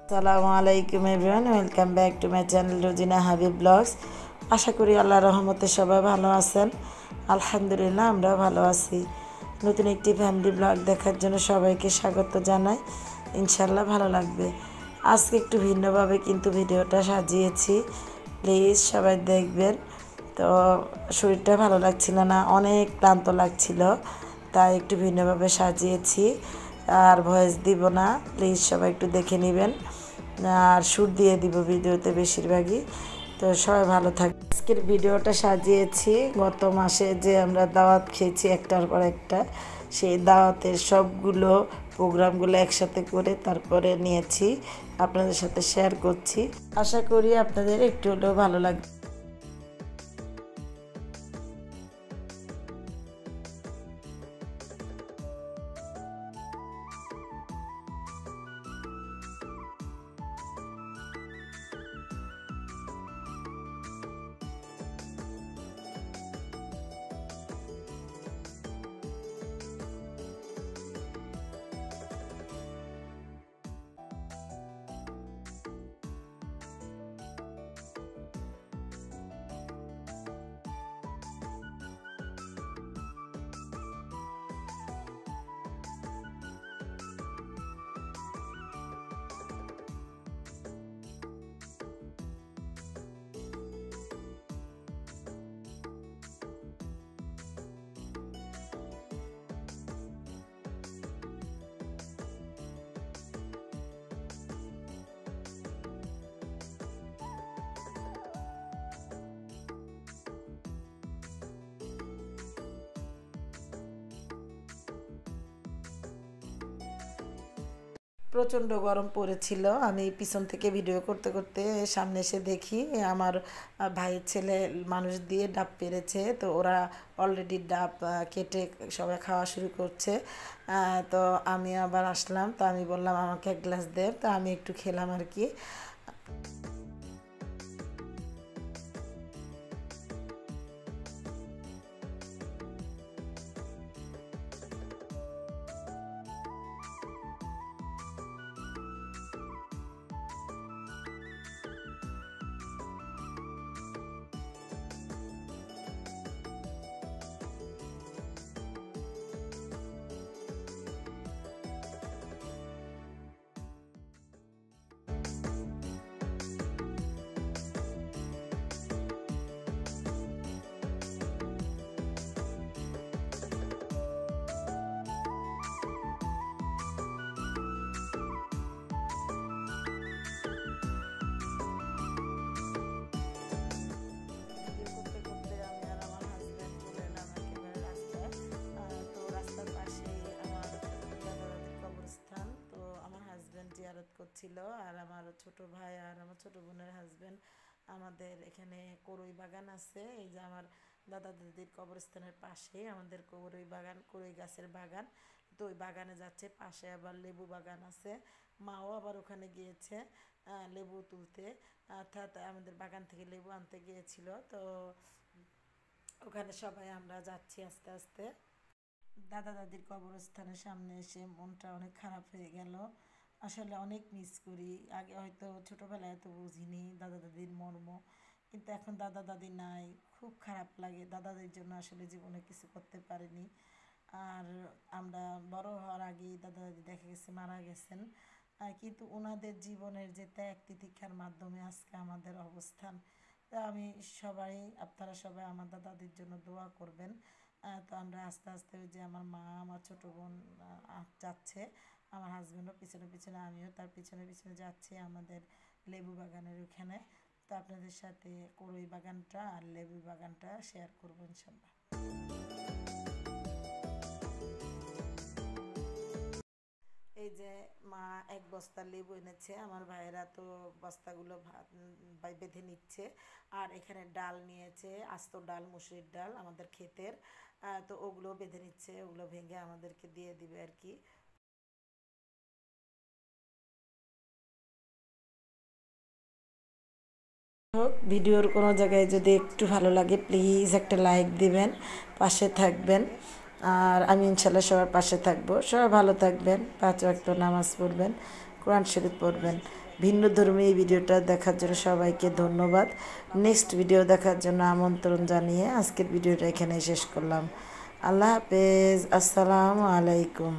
আসসালামু আলাইকুম everyone, welcome back to my channel Rozina Habib vlogs. আশা করি আল্লাহর রহমতে সবাই ভালো আছেন। আলহামদুলিল্লাহ আমরাও ভালো আছি। নতুন একটি ফ্যামিলি ব্লগ দেখার জন্য সবাইকে স্বাগত জানাই। ইনশাল্লাহ ভালো লাগবে। আজকে একটু ভিন্নভাবে কিন্তু ভিডিওটা সাজিয়েছি, প্লিজ সবাই দেখবেন। তো শরীরটা ভালো লাগছিল না, অনেক ক্লান্ত লাগছিল, তাই একটু ভিন্নভাবে সাজিয়েছি। আর ভয়েস দিব না, প্লিজ সবাই একটু দেখে নেবেন। আর শ্যুট দিয়ে দিব ভিডিওতে বেশিরভাগই। তো সবাই ভালো থাকবে। আজকের ভিডিওটা সাজিয়েছি গত মাসে যে আমরা দাওয়াত খেয়েছি একটার পর একটা, সেই দাওয়াতের সবগুলো প্রোগ্রামগুলো একসাথে করে তারপরে নিয়েছি, আপনাদের সাথে শেয়ার করছি। আশা করি আপনাদের একটু হলেও ভালো লাগবে। প্রচণ্ড গরম পড়েছিল। আমি পিছন থেকে ভিডিও করতে করতে সামনে এসে দেখি আমার ভাইয়ের ছেলে মানুষ দিয়ে ডাব পেরেছে। তো ওরা অলরেডি ডাব কেটে সবাই খাওয়া শুরু করছে। তো আমি আবার আসলাম, তো আমি বললাম আমাকে এক গ্লাস দে, তো আমি একটু খেলাম আর কি। জিয়ারত করছিল, আর আমার ছোট ভাই আর আমার ছোট বোনের হাজবেন্ড। আমাদের এখানে করই বাগান আছে, এই যে আমার দাদা দাদির কবরস্থানের পাশে আমাদের করই বাগান, করই গাছের বাগান। তো ওই বাগানে যাচ্ছে, পাশে আবার লেবু বাগান আছে। মাও আবার ওখানে গিয়েছে লেবু তুলতে, অর্থাৎ আমাদের বাগান থেকে লেবু আনতে গিয়েছিল। তো ওখানে সবাই আমরা যাচ্ছি আস্তে আস্তে। দাদা দাদির কবরস্থানের সামনে এসে মনটা অনেক খারাপ হয়ে গেল। আসলে অনেক মিস করি। আগে হয়তো ছোটোবেলায় এত বুঝিনি দাদা দাদির মর্ম, কিন্তু এখন দাদা দাদি নাই, খুব খারাপ লাগে। দাদা দাদির জন্য আসলে জীবনে কিছু করতে পারিনি। আর আমরা বড় হওয়ার আগেই দাদা দাদি দেখা গেছে মারা গেছেন। কিন্তু ওনাদের জীবনের যে ত্যাগ তিতিক্ষার মাধ্যমে আজকে আমাদের অবস্থান। তো আমি সবাই, আপনারা সবাই আমার দাদা দাদির জন্য দোয়া করবেন। তো আমরা আস্তে আস্তে, ওই যে আমার মা, আমার ছোটো বোন যাচ্ছে, আমার হাজব্যান্ডও পিছনে পিছনে, আমিও তার পিছনে পিছনে যাচ্ছি আমাদের লেবু বাগানের ওখানে। তো আপনাদের সাথে করই বাগানটা আর লেবু বাগানটা শেয়ার করবো ইনশাল্লাহ। এই যে মা এক বস্তা লেবু এনেছে, আমার ভাইয়েরা তো বস্তাগুলো বেঁধে নিচ্ছে। আর এখানে ডাল নিয়েছে, আস্ত ডাল, মুসুরির ডাল আমাদের ক্ষেতের। তো ওগুলো বেঁধে নিচ্ছে, ওগুলো ভেঙে আমাদেরকে দিয়ে দিবে আর কি। হোক, ভিডিওর কোনো জায়গায় যদি একটু ভালো লাগে প্লিজ একটা লাইক দিবেন, পাশে থাকবেন। আর আমি ইনশাল্লাহ সবার পাশে থাকবো। সবাই ভালো থাকবেন, 5 ওয়াক্ত নামাজ পড়বেন, কোরআন শরীফ পড়বেন। ভিন্ন ধর্মী এই ভিডিওটা দেখার জন্য সবাইকে ধন্যবাদ। নেক্সট ভিডিও দেখার জন্য আমন্ত্রণ জানিয়ে আজকের ভিডিওটা এখানেই শেষ করলাম। আল্লাহ হাফেজ, আসসালামু আলাইকুম।